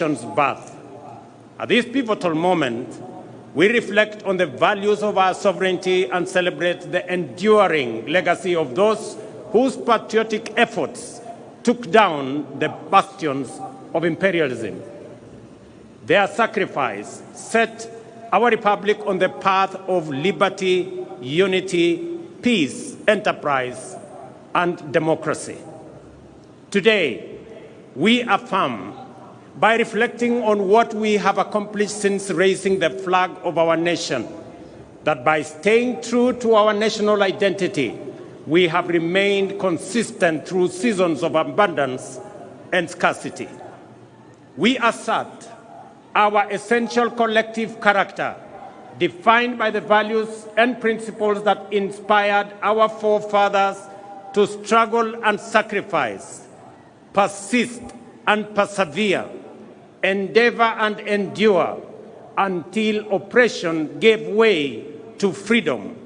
nation's birth. At this pivotal moment, we reflect on the values of our sovereignty and celebrate the enduring legacy of those whose patriotic efforts took down the bastions of imperialism. Their sacrifice set our republic on the path of liberty, unity, peace, enterprise, and democracy. Today, we affirm, by reflecting on what we have accomplished since raising the flag of our nation, that by staying true to our national identity, we have remained consistent through seasons of abundance and scarcity. We assert our essential collective character, defined by the values and principles that inspired our forefathers to struggle and sacrifice, persist and persevere, endeavor and endure until oppression gave way to freedom,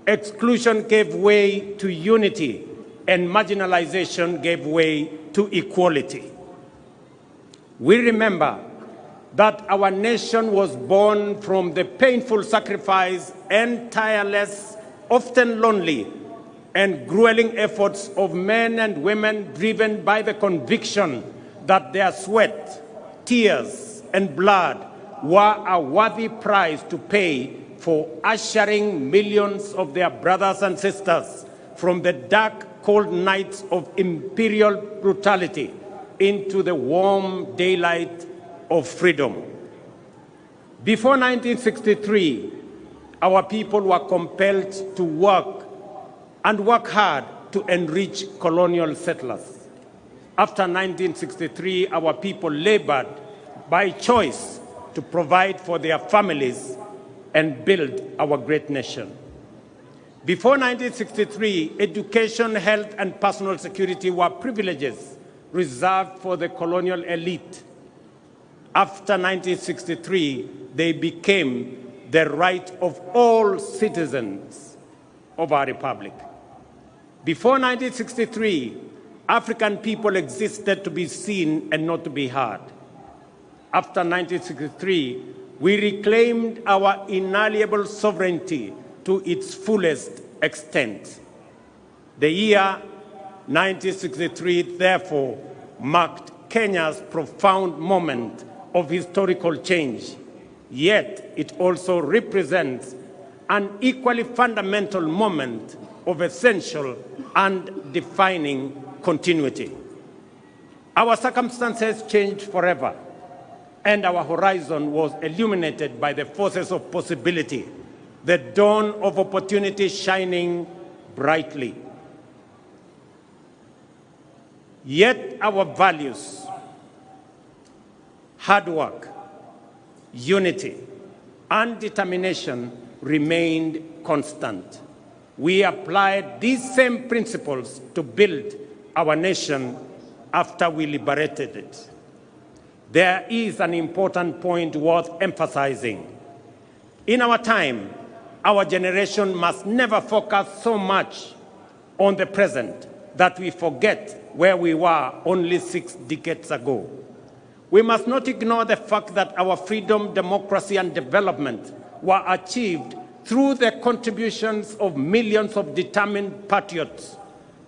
exclusion gave way to unity, and marginalization gave way to equality. We remember that our nation was born from the painful sacrifice and tireless, often lonely, and grueling efforts of men and women driven by the conviction that their sweat, tears, and blood were a worthy price to pay for ushering millions of their brothers and sisters from the dark, cold nights of imperial brutality into the warm daylight of freedom. Before 1963, our people were compelled to work hard to enrich colonial settlers. After 1963, our people labored by choice to provide for their families and build our great nation. Before 1963, education, health, and personal security were privileges reserved for the colonial elite. After 1963, they became the right of all citizens of our republic. Before 1963, African people existed to be seen and not to be heard. After 1963, we reclaimed our inalienable sovereignty to its fullest extent. The year 1963, therefore, marked Kenya's profound moment of historical change, yet it also represents an equally fundamental moment of essential and defining continuity. Our circumstances changed forever, and our horizon was illuminated by the forces of possibility, the dawn of opportunity shining brightly. Yet our values, hard work, unity, and determination remained constant. We applied these same principles to build our nation after we liberated it. There is an important point worth emphasizing. In our time, our generation must never focus so much on the present that we forget where we were only 6 decades ago. We must not ignore the fact that our freedom, democracy, and development were achieved through the contributions of millions of determined patriots,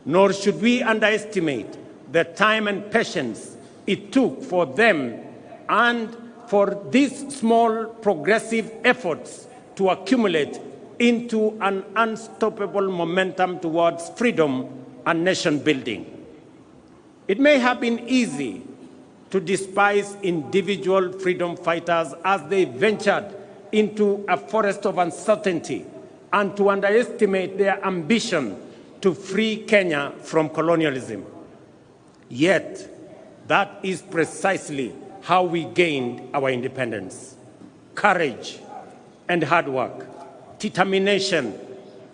nor should we underestimate the time and patience it took for them and for these small progressive efforts to accumulate into an unstoppable momentum towards freedom and nation building. It may have been easy to despise individual freedom fighters as they ventured into a forest of uncertainty and to underestimate their ambition to free Kenya from colonialism. Yet, that is precisely how we gained our independence. Courage and hard work, determination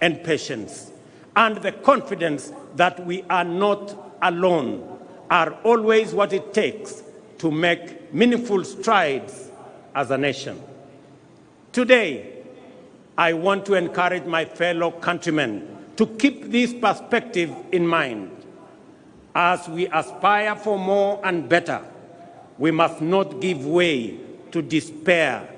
and patience, and the confidence that we are not alone are always what it takes to make meaningful strides as a nation. Today, I want to encourage my fellow countrymen to keep this perspective in mind. As we aspire for more and better, We must not give way to despair,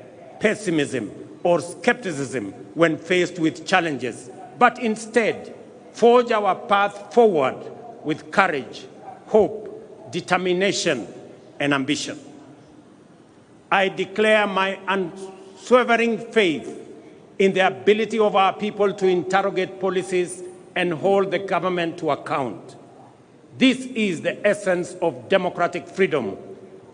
pessimism, or skepticism when faced with challenges, but instead forge our path forward with courage, hope, determination, and ambition. I declare my unswerving faith in the ability of our people to interrogate policies and hold the government to account. This is the essence of democratic freedom,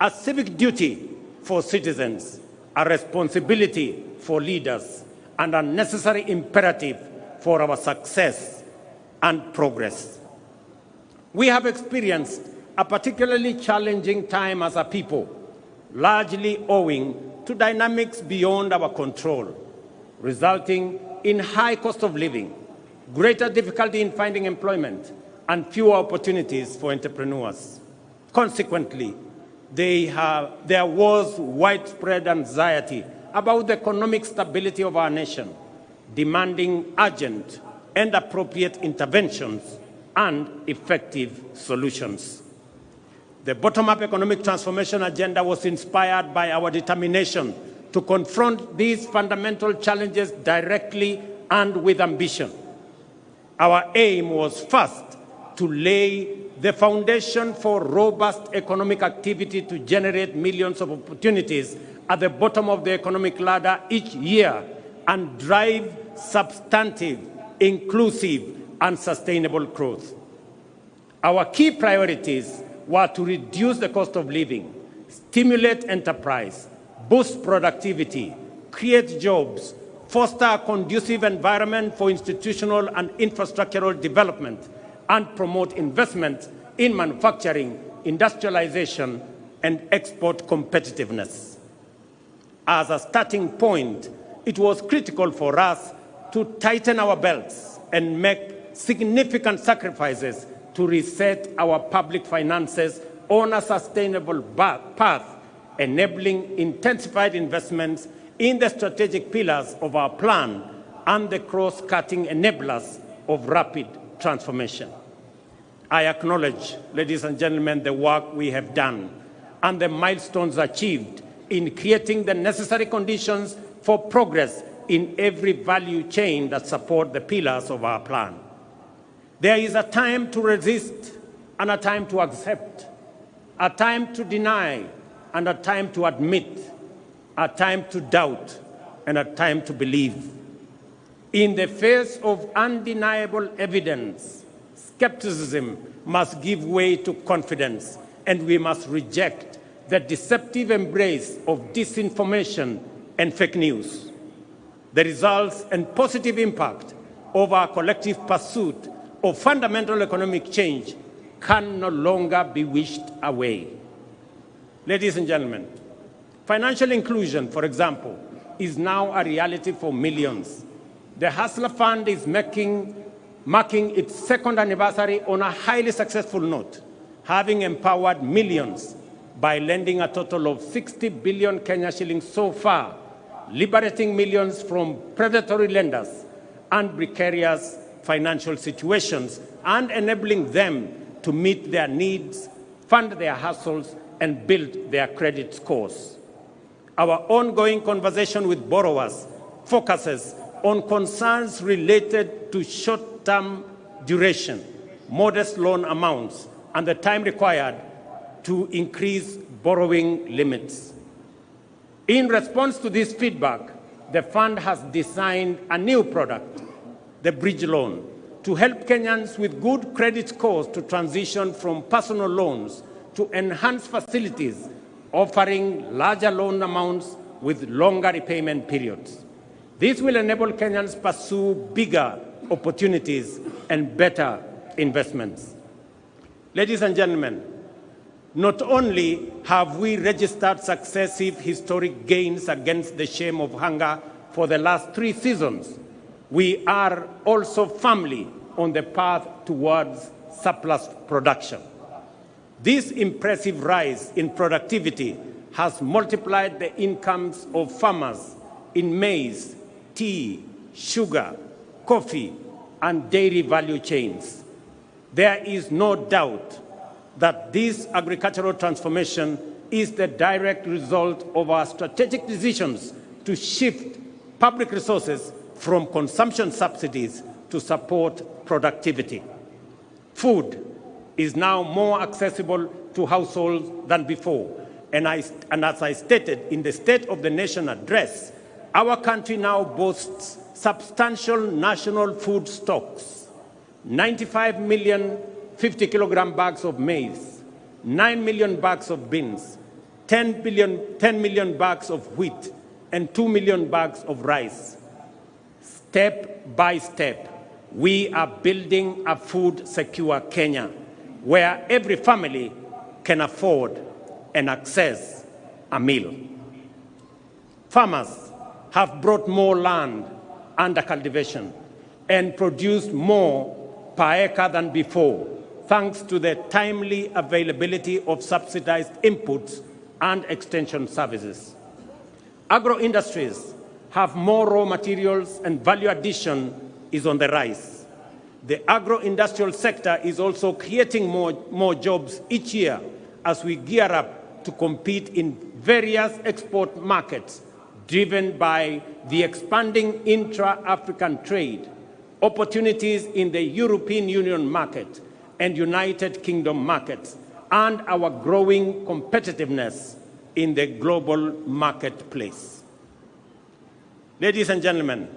a civic duty for citizens, a responsibility for leaders, and a necessary imperative for our success and progress. We have experienced a particularly challenging time as a people, largely owing to dynamics beyond our control, resulting in high cost of living, greater difficulty in finding employment, and fewer opportunities for entrepreneurs. Consequently, there was widespread anxiety about the economic stability of our nation, demanding urgent and appropriate interventions and effective solutions. The bottom-up economic transformation agenda was inspired by our determination to confront these fundamental challenges directly and with ambition. Our aim was first to lay the foundation for robust economic activity to generate millions of opportunities at the bottom of the economic ladder each year and drive substantive, inclusive, and sustainable growth. Our key priorities were to reduce the cost of living, stimulate enterprise, boost productivity, create jobs, foster a conducive environment for institutional and infrastructural development, and promote investment in manufacturing, industrialization, and export competitiveness. As a starting point, it was critical for us to tighten our belts and make significant sacrifices to reset our public finances on a sustainable path, enabling intensified investments in the strategic pillars of our plan and the cross-cutting enablers of rapid transformation. I acknowledge, ladies and gentlemen, the work we have done and the milestones achieved in creating the necessary conditions for progress in every value chain that support the pillars of our plan. There is a time to resist and a time to accept, a time to deny and a time to admit, a time to doubt and a time to believe. In the face of undeniable evidence, skepticism must give way to confidence, and we must reject the deceptive embrace of disinformation and fake news. The results and positive impact of our collective pursuit of fundamental economic change can no longer be wished away. Ladies and gentlemen, financial inclusion, for example, is now a reality for millions. The Hustler Fund is marking its second anniversary on a highly successful note, having empowered millions by lending a total of 60 billion Kenya shillings so far, liberating millions from predatory lenders and precarious financial situations, and enabling them to meet their needs, fund their hustles, and build their credit scores. Our ongoing conversation with borrowers focuses on concerns related to short-term duration, modest loan amounts, and the time required to increase borrowing limits. In response to this feedback, the fund has designed a new product, the bridge loan, to help Kenyans with good credit scores to transition from personal loans to enhanced facilities offering larger loan amounts with longer repayment periods. This will enable Kenyans pursue bigger opportunities and better investments. Ladies and gentlemen, not only have we registered successive historic gains against the shame of hunger for the last 3 seasons, we are also firmly on the path towards surplus production. This impressive rise in productivity has multiplied the incomes of farmers in maize, tea, sugar, coffee, and dairy value chains. There is no doubt that this agricultural transformation is the direct result of our strategic decisions to shift public resources from consumption subsidies to support productivity. Food is now more accessible to households than before. And as I stated in the State of the Nation address, our country now boasts substantial national food stocks: 95 million 50-kilogram bags of maize, 9 million bags of beans, 10 million bags of wheat, and 2 million bags of rice. Step by step, we are building a food-secure Kenya, where every family can afford and access a meal. Farmers have brought more land under cultivation and produced more per acre than before, thanks to the timely availability of subsidized inputs and extension services. Agro-industries have more raw materials and value addition is on the rise. The agro-industrial sector is also creating more jobs each year as we gear up to compete in various export markets driven by the expanding intra-African trade, opportunities in the European Union market and United Kingdom markets, and our growing competitiveness in the global marketplace. Ladies and gentlemen,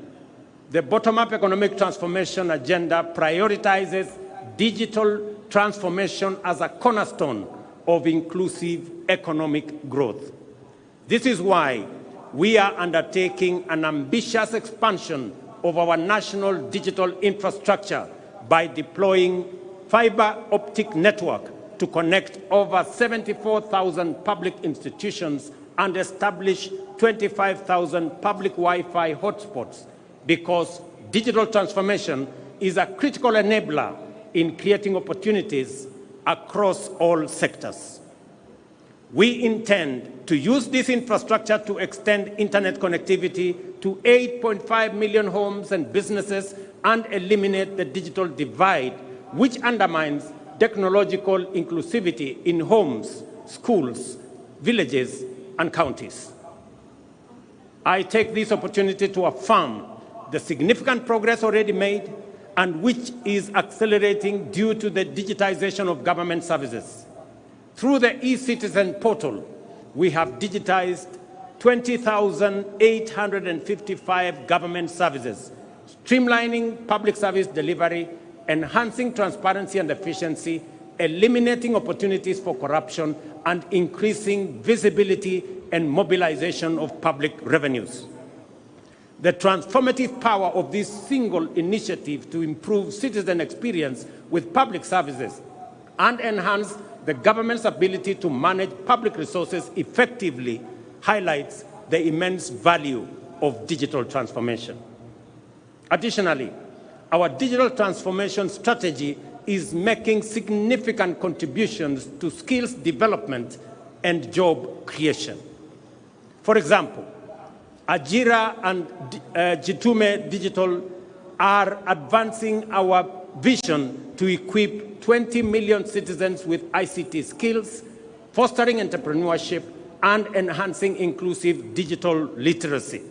the bottom-up economic transformation agenda prioritizes digital transformation as a cornerstone of inclusive economic growth. This is why we are undertaking an ambitious expansion of our national digital infrastructure by deploying fiber optic network to connect over 74,000 public institutions and establish 25,000 public Wi-Fi hotspots, because digital transformation is a critical enabler in creating opportunities across all sectors. We intend to use this infrastructure to extend internet connectivity to 8.5 million homes and businesses and eliminate the digital divide, which undermines technological inclusivity in homes, schools, villages, and counties. I take this opportunity to affirm the significant progress already made and which is accelerating due to the digitization of government services. Through the e-Citizen portal, we have digitized 20,855 government services, streamlining public service delivery, enhancing transparency and efficiency, eliminating opportunities for corruption, and increasing visibility and mobilization of public revenues. The transformative power of this single initiative to improve citizen experience with public services and enhance the government's ability to manage public resources effectively highlights the immense value of digital transformation. Additionally, our digital transformation strategy is making significant contributions to skills development and job creation. For example, Ajira and Jitume Digital are advancing our vision to equip 20 million citizens with ICT skills, fostering entrepreneurship, and enhancing inclusive digital literacy.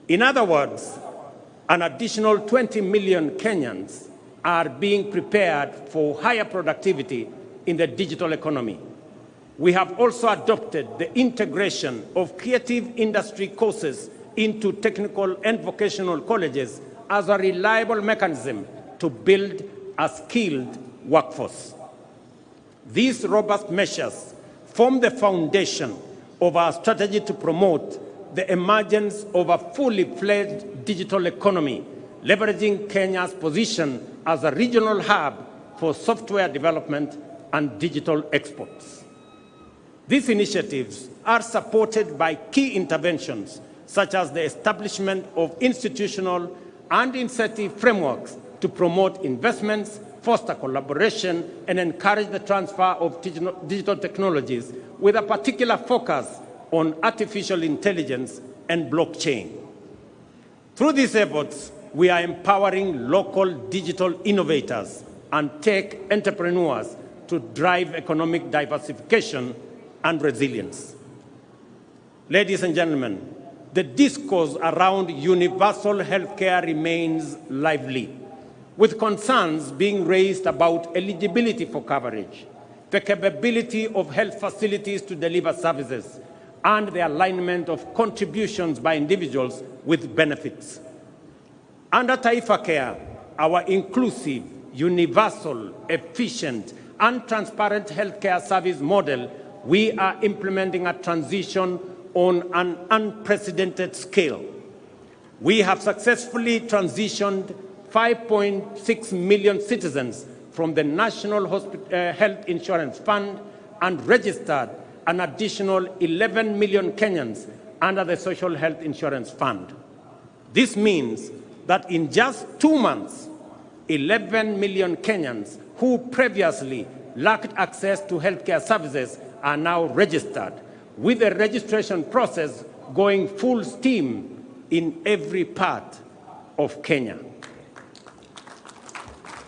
In other words, an additional 20 million Kenyans are being prepared for higher productivity in the digital economy. We have also adopted the integration of creative industry courses into technical and vocational colleges as a reliable mechanism to build a skilled workforce. These robust measures form the foundation of our strategy to promote the emergence of a fully fledged digital economy, leveraging Kenya's position as a regional hub for software development and digital exports. These initiatives are supported by key interventions, such as the establishment of institutional and incentive frameworks to promote investments, foster collaboration, and encourage the transfer of digital technologies with a particular focus on artificial intelligence and blockchain. Through these efforts, we are empowering local digital innovators and tech entrepreneurs to to drive economic diversification and resilience. Ladies and gentlemen, the discourse around universal healthcare remains lively, with concerns being raised about eligibility for coverage, the capability of health facilities to deliver services, and the alignment of contributions by individuals with benefits. Under Taifa Care, our inclusive, universal, efficient, and transparent healthcare service model, we are implementing a transition on an unprecedented scale. We have successfully transitioned 5.6 million citizens from the National Health Insurance Fund and registered an additional 11 million Kenyans under the Social Health Insurance Fund. This means that in just 2 months, 11 million Kenyans who previously lacked access to healthcare services are now registered, with the registration process going full steam in every part of Kenya.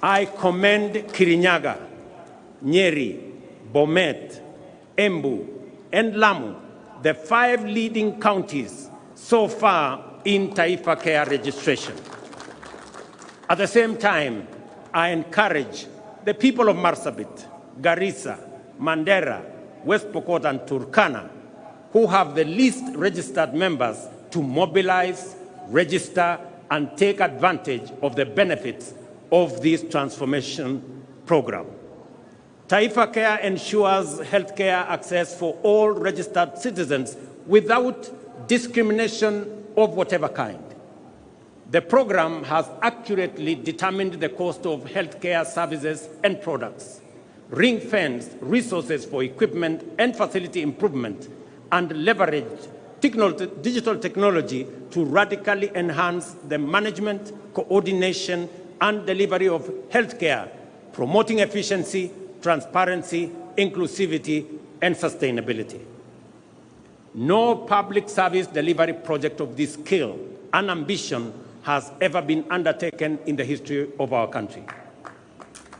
I commend Kirinyaga, Nyeri, Bomet, Embu, and Lamu, the 5 leading counties so far in Taifa Care registration. At the same time, I encourage the people of Marsabit, Garissa, Mandera, West Pokot, and Turkana, who have the least registered members, to mobilize, register, and take advantage of the benefits of this transformation program. Taifa Care ensures healthcare access for all registered citizens without discrimination of whatever kind. The program has accurately determined the cost of healthcare services and products, ring-fenced resources for equipment and facility improvement, and leveraged digital technology to radically enhance the management, coordination, and delivery of healthcare, promoting efficiency, transparency, inclusivity, and sustainability. No public service delivery project of this scale and ambition has ever been undertaken in the history of our country.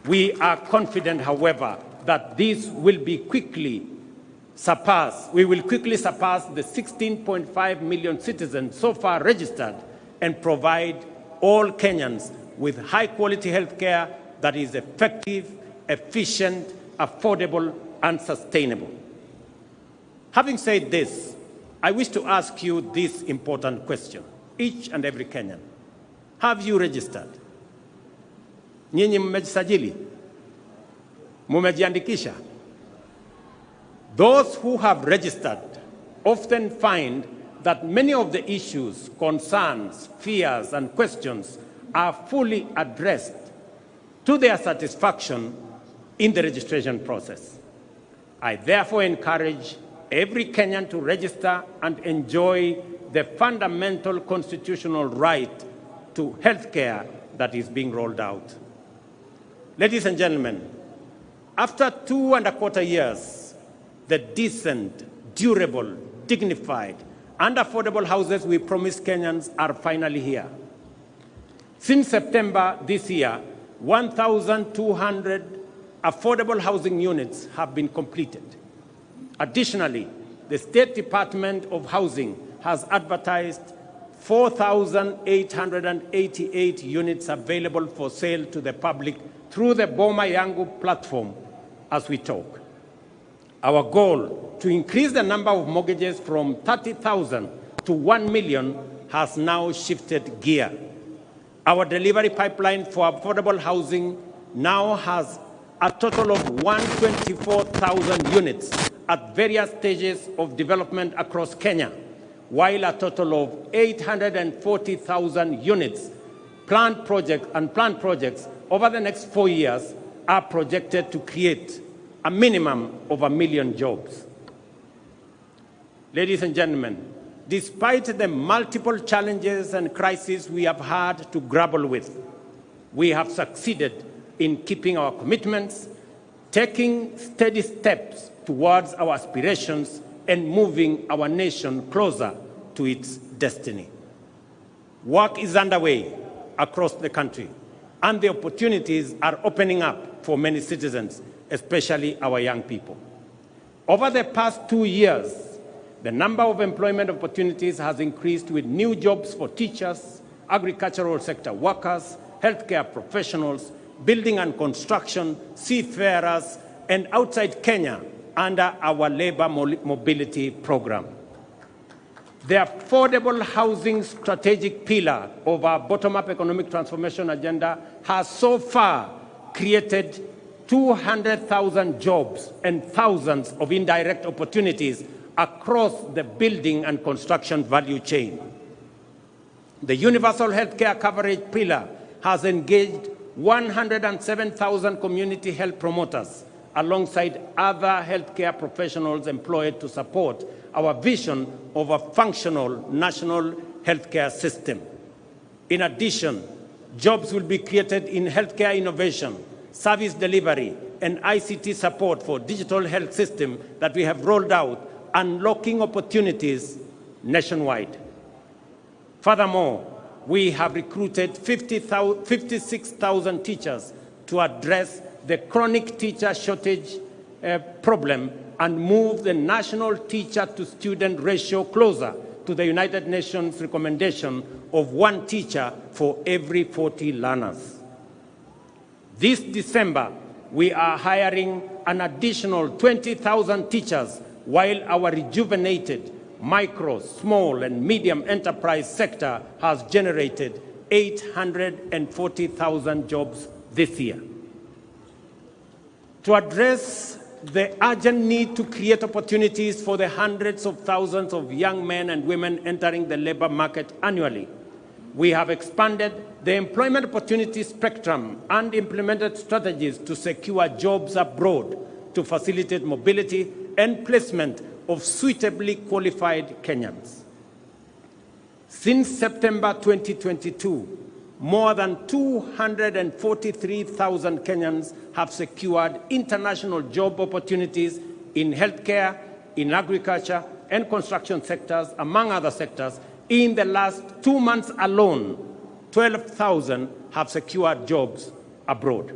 We are confident, however, that this will be quickly surpass the 16.5 million citizens so far registered and provide all Kenyans with high-quality health care that is effective, efficient, affordable, and sustainable. Having said this, I wish to ask you this important question, each and every Kenyan. Have you registered? Nyinyi mmejisajili? Mumejiandikisha? Those who have registered often find that many of the issues, concerns, fears, and questions are fully addressed to their satisfaction in the registration process. I therefore encourage every Kenyan to register and enjoy the fundamental constitutional right to health care that is being rolled out. Ladies and gentlemen, after 2.25 years, the decent, durable, dignified, and affordable houses we promised Kenyans are finally here. Since September this year, 1,200 affordable housing units have been completed. Additionally, the State Department of Housing has advertised 4,888 units available for sale to the public through the Boma Yangu platform as we talk. Our goal to increase the number of mortgages from 30,000 to 1 million has now shifted gear. Our delivery pipeline for affordable housing now has a total of 124,000 units at various stages of development across Kenya, while a total of 840,000 units planned projects over the next 4 years are projected to create a minimum of 1 million jobs. Ladies and gentlemen, despite the multiple challenges and crises we have had to grapple with, we have succeeded in keeping our commitments, taking steady steps towards our aspirations, and moving our nation closer to its destiny. Work is underway across the country, and the opportunities are opening up for many citizens especially our young people. Over the past 2 years, the number of employment opportunities has increased with new jobs for teachers, agricultural sector workers, healthcare professionals, building and construction, seafarers, and outside Kenya under our labor mobility program. The affordable housing strategic pillar of our bottom-up economic transformation agenda has so far created 200,000 jobs and thousands of indirect opportunities across the building and construction value chain. The universal healthcare coverage pillar has engaged 107,000 community health promoters alongside other healthcare professionals employed to support our vision of a functional national healthcare system. In addition, jobs will be created in healthcare innovation, service delivery, and ICT support for digital health system that we have rolled out, unlocking opportunities nationwide. Furthermore, we have recruited 56,000 teachers to address the chronic teacher shortage problem and move the national teacher-to-student ratio closer to the United Nations recommendation of 1 teacher for every 40 learners. This December, we are hiring an additional 20,000 teachers, while our rejuvenated micro, small, and medium enterprise sector has generated 840,000 jobs this year. To address the urgent need to create opportunities for the hundreds of thousands of young men and women entering the labor market annually, we have expanded the employment opportunity spectrum and implemented strategies to secure jobs abroad to facilitate mobility and placement of suitably qualified Kenyans. Since September 2022, more than 243,000 Kenyans have secured international job opportunities in healthcare, in agriculture, and construction sectors, among other sectors. In the last 2 months alone, 12,000 have secured jobs abroad.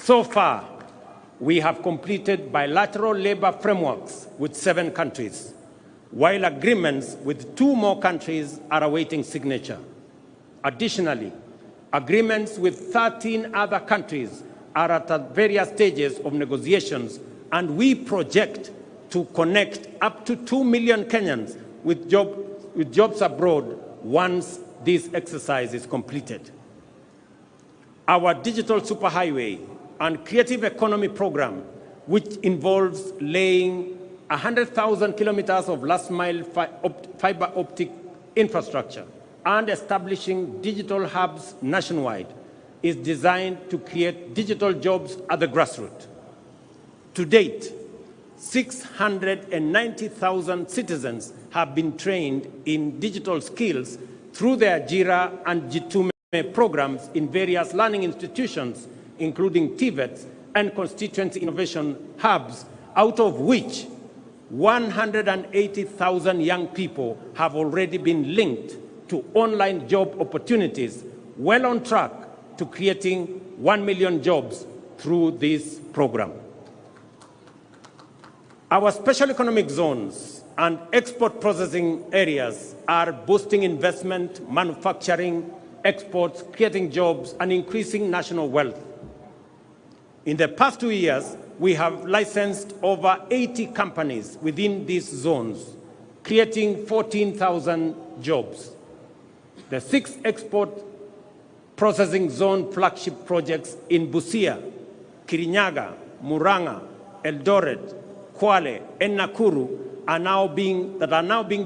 So far, we have completed bilateral labor frameworks with 7 countries, while agreements with 2 more countries are awaiting signature. Additionally, agreements with 13 other countries are at various stages of negotiations, and we project to connect up to 2 million Kenyans with jobs abroad once this exercise is completed. Our digital superhighway and creative economy program, which involves laying 100,000 kilometers of last-mile fiber optic infrastructure and establishing digital hubs nationwide, is designed to create digital jobs at the grassroots. To date, 690,000 citizens have been trained in digital skills through the Ajira and Jitume programs in various learning institutions, including TVETs and constituency innovation hubs, out of which 180,000 young people have already been linked to online job opportunities, well on track to creating 1 million jobs through this program. Our special economic zones and export processing areas are boosting investment, manufacturing, exports, creating jobs, and increasing national wealth. In the past 2 years, we have licensed over 80 companies within these zones, creating 14,000 jobs. The 6 export processing zone flagship projects in Busia, Kirinyaga, Murang'a, Eldoret, Kwale, and Nakuru are now being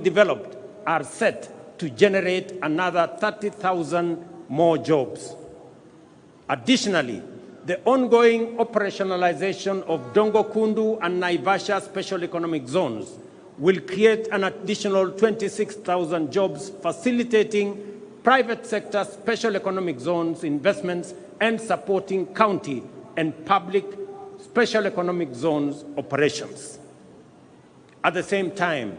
developed are set to generate another 30,000 more jobs. Additionally, the ongoing operationalization of Dongo Kundu and Naivasha special economic zones will create an additional 26,000 jobs, facilitating private sector special economic zones investments and supporting county and public special economic zones operations. At the same time,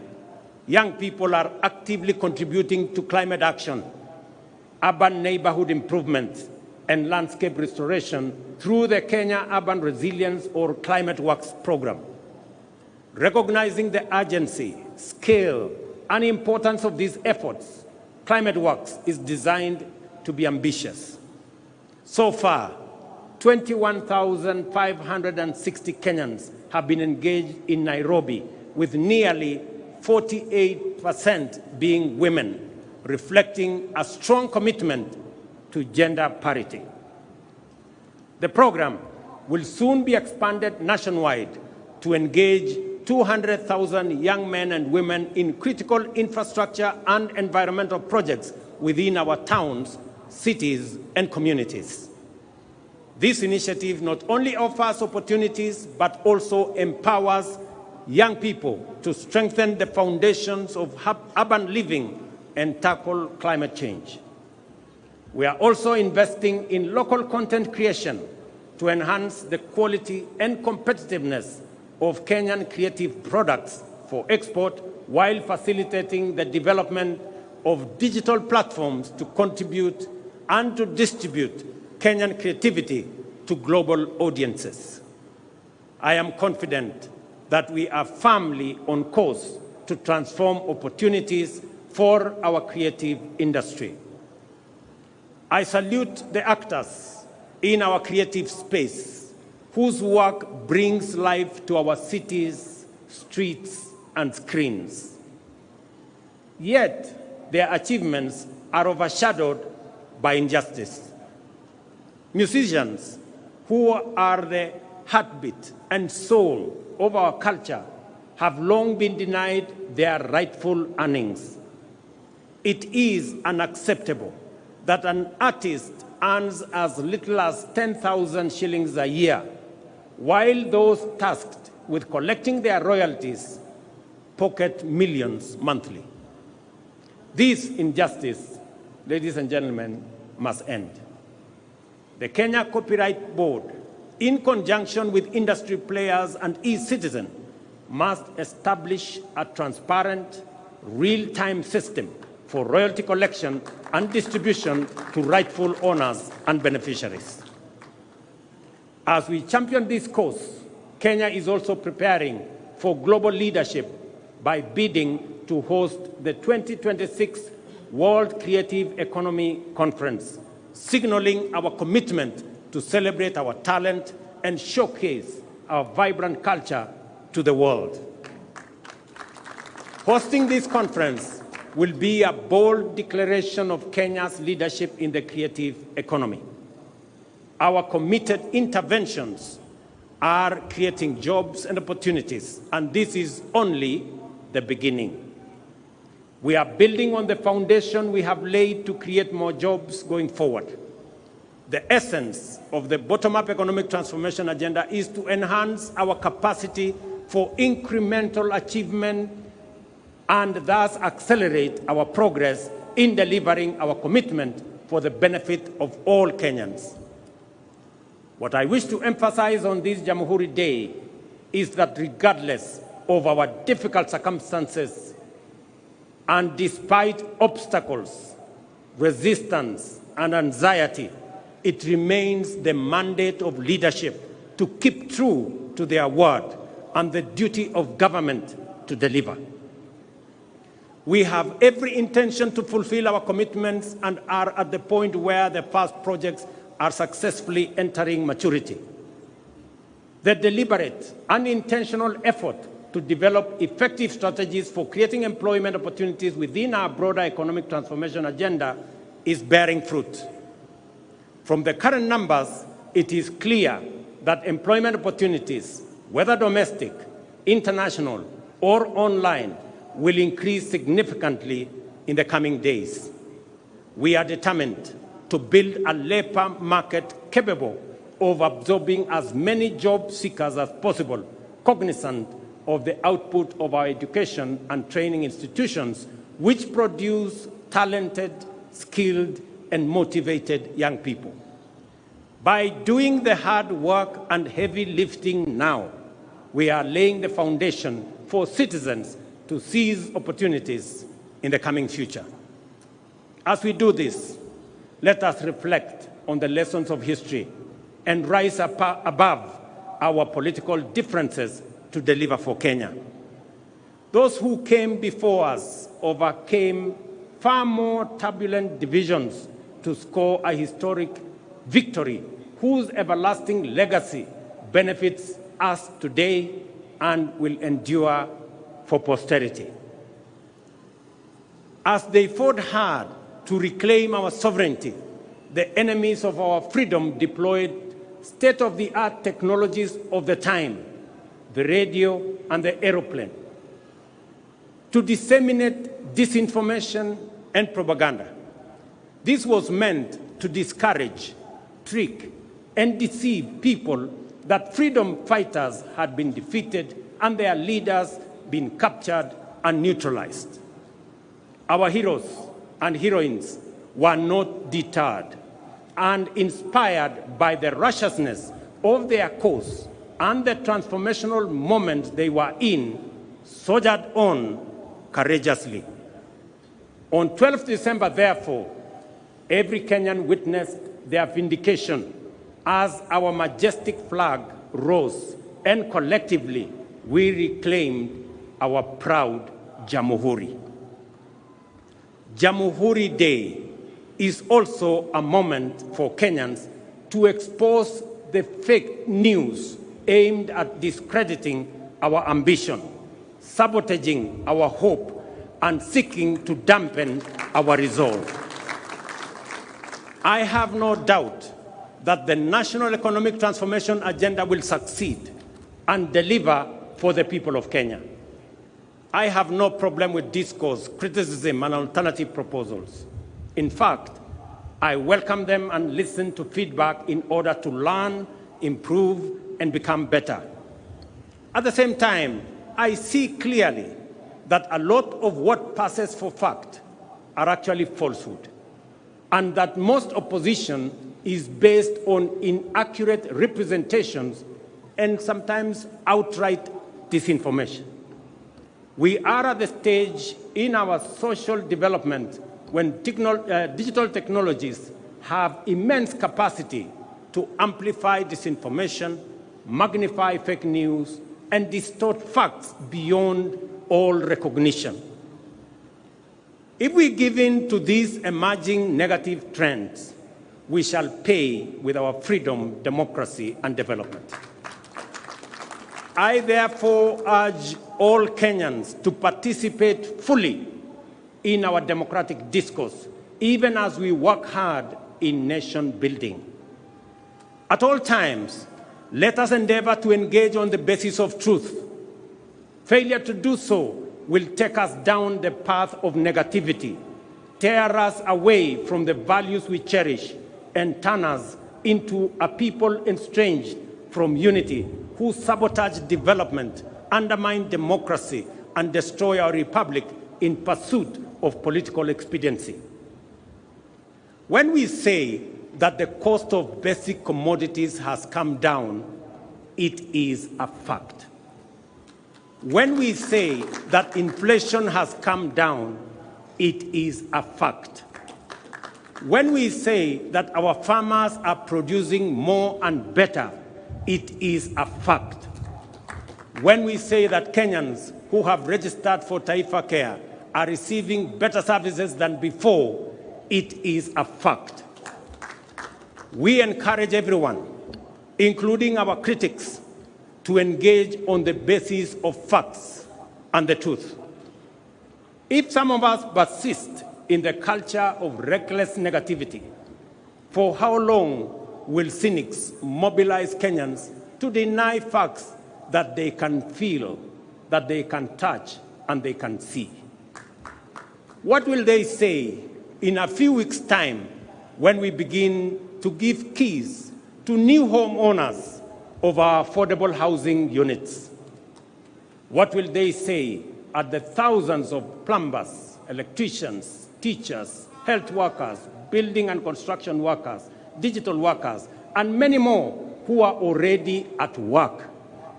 young people are actively contributing to climate action, urban neighborhood improvements, and landscape restoration through the Kenya Urban Resilience or Climate Works program. Recognizing the urgency, scale, and importance of these efforts, Climate Works is designed to be ambitious. So far, 21,560 Kenyans have been engaged in Nairobi, with nearly 48% being women, reflecting a strong commitment to gender parity. The program will soon be expanded nationwide to engage 200,000 young men and women in critical infrastructure and environmental projects within our towns, cities, and communities. This initiative not only offers opportunities, but also empowers young people to strengthen the foundations of urban living and tackle climate change. We are also investing in local content creation to enhance the quality and competitiveness of Kenyan creative products for export, while facilitating the development of digital platforms to contribute and to distribute Kenyan creativity to global audiences. I am confident that we are firmly on course to transform opportunities for our creative industry. I salute the actors in our creative space whose work brings life to our cities, streets, and screens. Yet, their achievements are overshadowed by injustice. Musicians, who are the heartbeat and soul of our culture, have long been denied their rightful earnings. It is unacceptable that an artist earns as little as 10,000 shillings a year, while those tasked with collecting their royalties pocket millions monthly. This injustice, ladies and gentlemen, must end. The Kenya Copyright Board, in conjunction with industry players and e-citizens, must establish a transparent, real-time system for royalty collection and distribution to rightful owners and beneficiaries. As we champion this cause, Kenya is also preparing for global leadership by bidding to host the 2026 World Creative Economy Conference, signaling our commitment to celebrate our talent and showcase our vibrant culture to the world. Hosting this conference will be a bold declaration of Kenya's leadership in the creative economy. Our committed interventions are creating jobs and opportunities, and this is only the beginning. We are building on the foundation we have laid to create more jobs going forward. The essence of the bottom-up economic transformation agenda is to enhance our capacity for incremental achievement and thus accelerate our progress in delivering our commitment for the benefit of all Kenyans. What I wish to emphasize on this Jamhuri Day is that regardless of our difficult circumstances and despite obstacles, resistance, and anxiety, it remains the mandate of leadership to keep true to their word and the duty of government to deliver. We have every intention to fulfill our commitments and are at the point where the past projects are successfully entering maturity. The deliberate and intentional effort to develop effective strategies for creating employment opportunities within our broader economic transformation agenda is bearing fruit. From the current numbers, it is clear that employment opportunities, whether domestic, international, or online, will increase significantly in the coming days. We are determined to build a labor market capable of absorbing as many job seekers as possible, cognizant of the output of our education and training institutions, which produce talented, skilled, and motivated young people. By doing the hard work and heavy lifting now, we are laying the foundation for citizens to seize opportunities in the coming future. As we do this, let us reflect on the lessons of history and rise above our political differences to deliver for Kenya. Those who came before us overcame far more turbulent divisions to score a historic victory whose everlasting legacy benefits us today and will endure for posterity. As they fought hard to reclaim our sovereignty, the enemies of our freedom deployed state-of-the-art technologies of the time, the radio and the aeroplane, to disseminate disinformation and propaganda. This was meant to discourage, trick, and deceive people that freedom fighters had been defeated and their leaders been captured and neutralized. Our heroes and heroines were not deterred and inspired by the righteousness of their cause and the transformational moment they were in, soldiered on courageously. On 12th December, therefore, every Kenyan witnessed their vindication as our majestic flag rose and collectively we reclaimed our proud Jamhuri. Jamhuri Day is also a moment for Kenyans to expose the fake news aimed at discrediting our ambition, sabotaging our hope, and seeking to dampen our resolve. I have no doubt that the national economic transformation agenda will succeed and deliver for the people of Kenya. I have no problem with discourse, criticism, and alternative proposals. In fact, I welcome them and listen to feedback in order to learn, improve, and become better. At the same time, I see clearly that a lot of what passes for fact are actually falsehood, and that most opposition is based on inaccurate representations and sometimes outright disinformation. We are at the stage in our social development when digital technologies have immense capacity to amplify disinformation, magnify fake news, and distort facts beyond all recognition. If we give in to these emerging negative trends, we shall pay with our freedom, democracy, and development. I therefore urge all Kenyans to participate fully in our democratic discourse, even as we work hard in nation building. At all times, let us endeavor to engage on the basis of truth. Failure to do so will take us down the path of negativity, tear us away from the values we cherish, and turn us into a people estranged from unity, who sabotage development, undermine democracy, and destroy our republic in pursuit of political expediency. When we say that the cost of basic commodities has come down, it is a fact. When we say that inflation has come down, it is a fact. When we say that our farmers are producing more and better, it is a fact. When we say that Kenyans who have registered for Taifa Care are receiving better services than before, it is a fact. We encourage everyone, including our critics, to engage on the basis of facts and the truth. If some of us persist in the culture of reckless negativity, for how long will cynics mobilize Kenyans to deny facts that they can feel, that they can touch, and they can see? What will they say in a few weeks' time when we begin to give keys to new homeowners of our affordable housing units? What will they say at the thousands of plumbers, electricians, teachers, health workers, building and construction workers, digital workers, and many more who are already at work,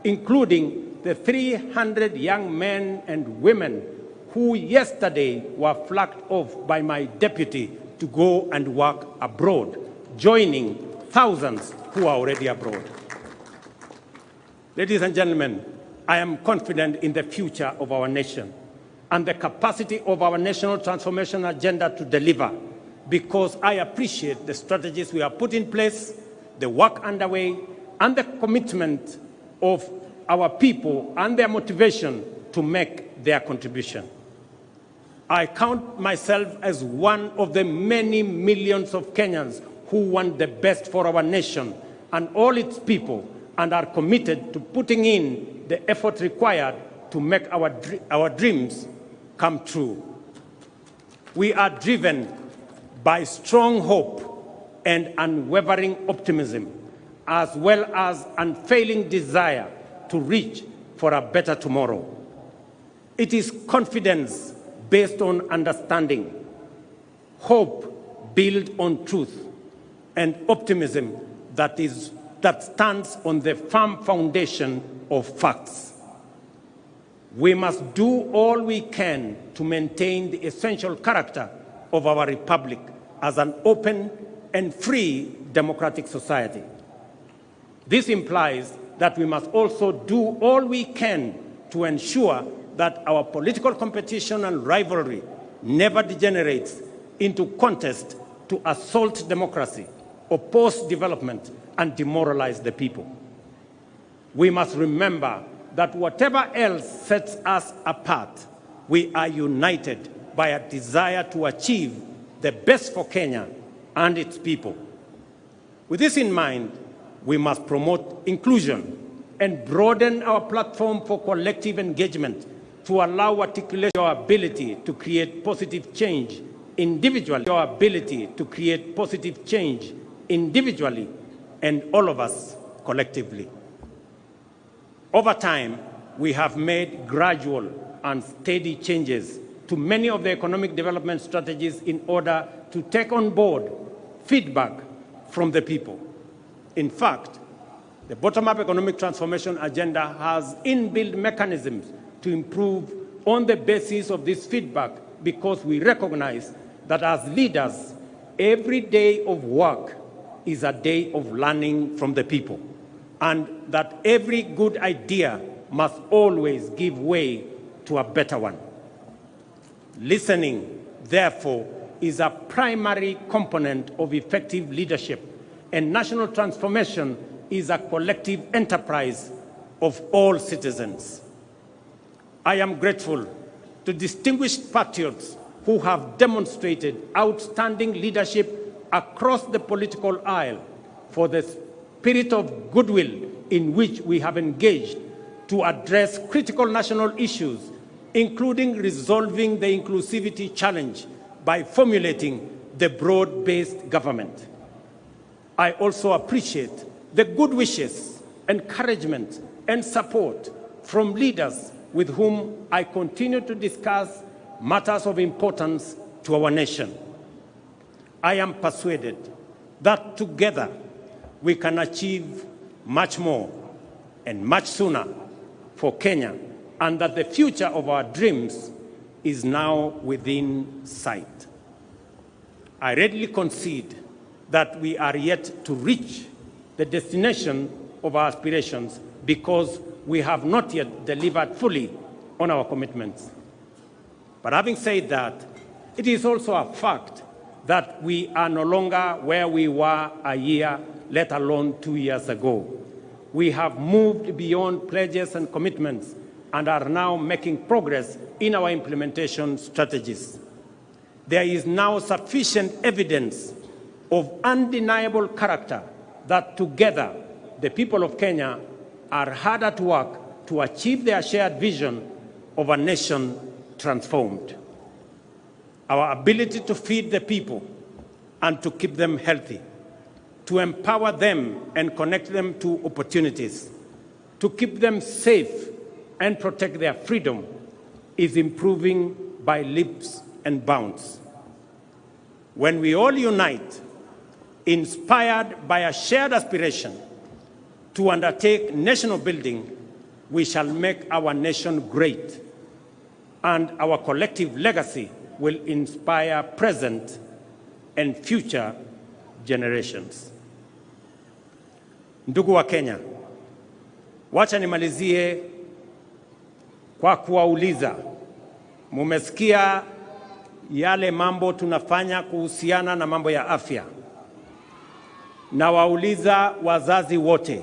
including the 300 young men and women who yesterday were flagged off by my deputy to go and work abroad joining thousands who are already abroad. Ladies and gentlemen, I am confident in the future of our nation and the capacity of our national transformation agenda to deliver, because I appreciate the strategies we have put in place, the work underway, and the commitment of our people and their motivation to make their contribution. I count myself as one of the many millions of Kenyans who want the best for our nation and all its people, and are committed to putting in the effort required to make our dreams come true. We are driven by strong hope and unwavering optimism, as well as unfailing desire to reach for a better tomorrow. It is confidence based on understanding, hope built on truth, and optimism that stands on the firm foundation of facts. We must do all we can to maintain the essential character of our republic as an open and free democratic society. This implies that we must also do all we can to ensure that our political competition and rivalry never degenerates into contest to assault democracy, oppose development, and demoralize the people. We must remember that whatever else sets us apart, we are united by a desire to achieve the best for Kenya and its people. With this in mind, we must promote inclusion and broaden our platform for collective engagement to allow articulation our ability to create positive change individually, our ability to create positive change individually, and all of us collectively. Over time, we have made gradual and steady changes to many of the economic development strategies in order to take on board feedback from the people. In fact, the bottom-up economic transformation agenda has inbuilt mechanisms to improve on the basis of this feedback, because we recognize that as leaders, every day of work is a day of learning from the people, and that every good idea must always give way to a better one. Listening, therefore, is a primary component of effective leadership, and national transformation is a collective enterprise of all citizens. I am grateful to distinguished patriots who have demonstrated outstanding leadership across the political aisle for the spirit of goodwill in which we have engaged to address critical national issues, including resolving the inclusivity challenge by formulating the broad-based government. I also appreciate the good wishes, encouragement, and support from leaders with whom I continue to discuss matters of importance to our nation. I am persuaded that together we can achieve much more and much sooner for Kenya, and that the future of our dreams is now within sight. I readily concede that we are yet to reach the destination of our aspirations because we have not yet delivered fully on our commitments. But having said that, it is also a fact that we are no longer where we were a year, let alone 2 years ago. We have moved beyond pledges and commitments and are now making progress in our implementation strategies. There is now sufficient evidence of undeniable character that together the people of Kenya are hard at work to achieve their shared vision of a nation transformed. Our ability to feed the people and to keep them healthy, to empower them and connect them to opportunities, to keep them safe and protect their freedom is improving by leaps and bounds. When we all unite, inspired by a shared aspiration to undertake national building, we shall make our nation great, and our collective legacy will inspire present and future generations. Ndugu wa Kenya, wacha nimalizie kwa kuwauliza, mumesikia yale mambo tunafanya kuhusiana na mambo ya afya. Na wauliza wazazi wote,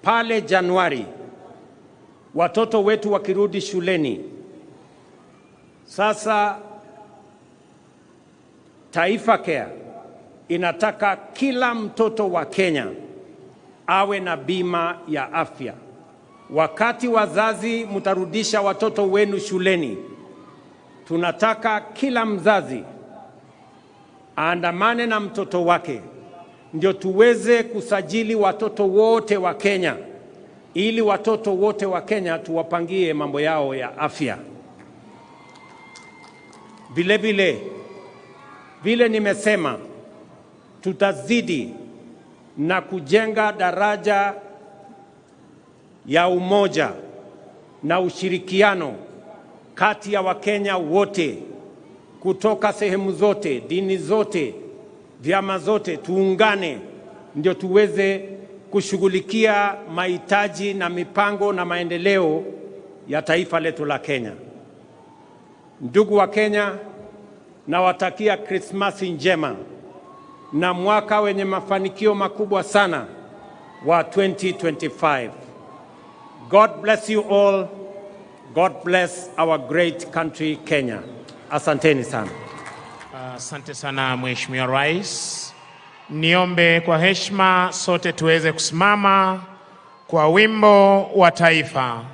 pale Januari watoto wetu wakirudi shuleni, sasa Taifa Care inataka kila mtoto wa Kenya awe na bima ya afya. Wakati wazazi mtarudisha watoto wenu shuleni, tunataka kila mzazi aandamane na mtoto wake, ndio tuweze kusajili watoto wote wa Kenya, ili watoto wote wa Kenya tuwapangie mambo yao ya afya. Vile nimesema, tutazidi na kujenga daraja ya umoja na ushirikiano kati ya Wakenya wote kutoka sehemu zote, dini zote, vyama zote. Tuungane ndio tuweze kushughulikia mahitaji na mipango na maendeleo ya taifa letu la Kenya. Ndugu wa Kenya, nawatakia Krismasi njema na mwaka wenye mafanikio makubwa sana wa 2025. God bless you all. God bless our great country Kenya. Asanteni sana. Asante sana Mheshimiwa Rais. Niombe kwa heshima sote tuweze kusimama kwa wimbo wa taifa.